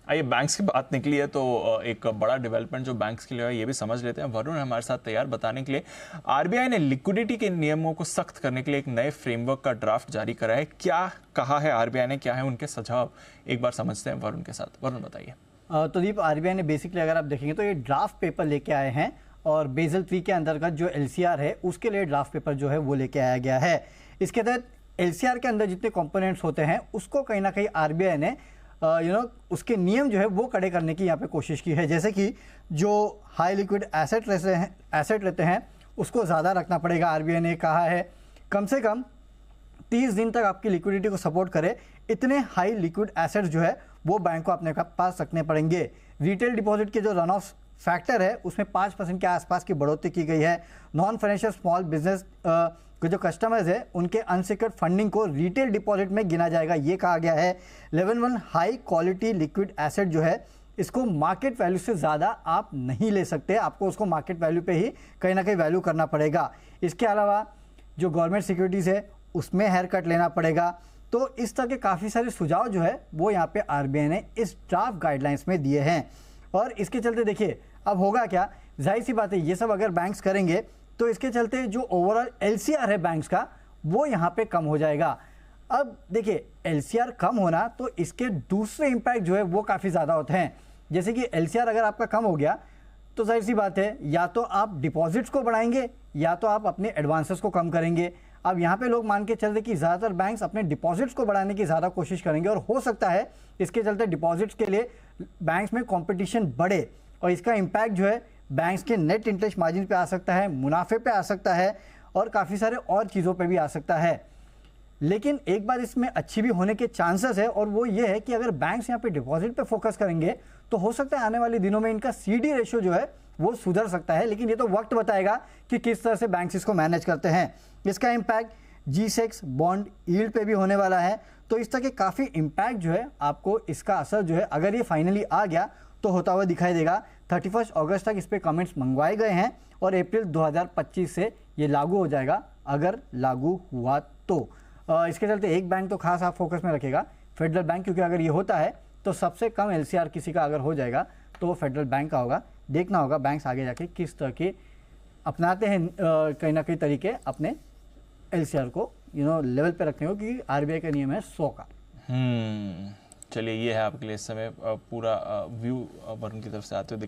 आइए बैंक्स की बात निकली है तो एक बड़ा डेवलपमेंट जो बैंक्स के लिए है ये भी समझ लेते हैं। वरुण है हमारे साथ तैयार बताने के लिए। आरबीआई ने लिक्विडिटी के नियमों को सख्त करने के लिए एक नए फ्रेमवर्क का ड्राफ्ट जारी करा है। क्या कहा है आरबीआई ने, क्या है उनके सुझाव, एक बार समझते हैं वरुण के साथ। वरुण बताइए। तो दीप, आरबीआई ने बेसिकली अगर आप देखेंगे तो ये ड्राफ्ट पेपर लेके आए हैं और बेजल 3 के अंतर्गत जो एलसीआर है उसके लिए ड्राफ्ट पेपर जो है वो लेके आया गया है। इसके तहत एलसीआर के अंदर जितने कंपोनेंट्स होते हैं उसको कहीं ना कहीं आरबीआई ने उसके नियम जो है वो कड़े करने की यहाँ पे कोशिश की है। जैसे कि जो हाई लिक्विड एसेट रहते हैं उसको ज़्यादा रखना पड़ेगा। आरबीआई ने कहा है कम से कम 30 दिन तक आपकी लिक्विडिटी को सपोर्ट करे इतने हाई लिक्विड एसेट्स जो है वो बैंक को अपने पास रखने पड़ेंगे। रिटेल डिपॉजिट के जो रन ऑफ फैक्टर है उसमें 5% के आसपास की बढ़ोतरी की गई है। नॉन फाइनेंशियल स्मॉल बिजनेस के जो कस्टमर्स है उनके अनसिक्योर्ड फंडिंग को रिटेल डिपॉजिट में गिना जाएगा, ये कहा गया है। Level 1 high quality liquid asset जो है इसको मार्केट वैल्यू से ज़्यादा आप नहीं ले सकते, आपको उसको मार्केट वैल्यू पे ही कहीं ना कहीं वैल्यू करना पड़ेगा। इसके अलावा जो गवर्नमेंट सिक्योरिटीज़ है उसमें हेयर कट लेना पड़ेगा। तो इस तरह के काफ़ी सारे सुझाव जो है वो यहाँ पे आरबीआई ने इस ड्राफ्ट गाइडलाइंस में दिए हैं। और इसके चलते देखिए अब होगा क्या, जाहिर सी बात है ये सब अगर बैंक्स करेंगे तो इसके चलते जो ओवरऑल एलसीआर है बैंक्स का वो यहाँ पे कम हो जाएगा। अब देखिए एलसीआर कम होना तो इसके दूसरे इम्पैक्ट जो है वो काफ़ी ज़्यादा होते हैं। जैसे कि एलसीआर अगर आपका कम हो गया तो जाहिर सी बात है या तो आप डिपॉजिट्स को बढ़ाएंगे या तो आप अपने एडवांसेस को कम करेंगे। अब यहाँ पे लोग मान के चलते कि ज़्यादातर बैंक्स अपने डिपॉजिट्स को बढ़ाने की ज़्यादा कोशिश करेंगे और हो सकता है इसके चलते डिपॉजिट्स के लिए बैंक्स में कंपटीशन बढ़े और इसका इम्पैक्ट जो है बैंक्स के नेट इंटरेस्ट मार्जिन पे आ सकता है, मुनाफे पे आ सकता है और काफ़ी सारे और चीज़ों पे भी आ सकता है। लेकिन एक बात इसमें अच्छी भी होने के चांसेस है और वो ये है कि अगर बैंक्स यहाँ पे डिपॉजिट पे फोकस करेंगे तो हो सकता है आने वाले दिनों में इनका सीडी रेशियो जो है वो सुधर सकता है। लेकिन ये तो वक्त बताएगा कि किस तरह से बैंक्स इसको मैनेज करते हैं। इसका इम्पैक्ट G-Secs बॉन्ड यील्ड पे भी होने वाला है। तो इस तरह के काफ़ी इम्पैक्ट जो है आपको इसका असर जो है अगर ये फाइनली आ गया तो होता हुआ दिखाई देगा। 31 अगस्त तक इस पर कमेंट्स मंगवाए गए हैं और अप्रैल 2025 से ये लागू हो जाएगा अगर लागू हुआ तो। इसके चलते एक बैंक तो खास आप फोकस में रखेगा, फेडरल बैंक, क्योंकि अगर ये होता है तो सबसे कम एलसीआर किसी का अगर हो जाएगा तो वो फेडरल बैंक का होगा। देखना होगा बैंक्स आगे जाके किस तरह के अपनाते हैं कहीं ना कहीं तरीके अपने एलसीआर को लेवल पे रखने को, क्योंकि आरबीआई का नियम है 100 का। चलिए ये है आपके लिए इस समय पूरा व्यू वरुण की तरफ से आते हुए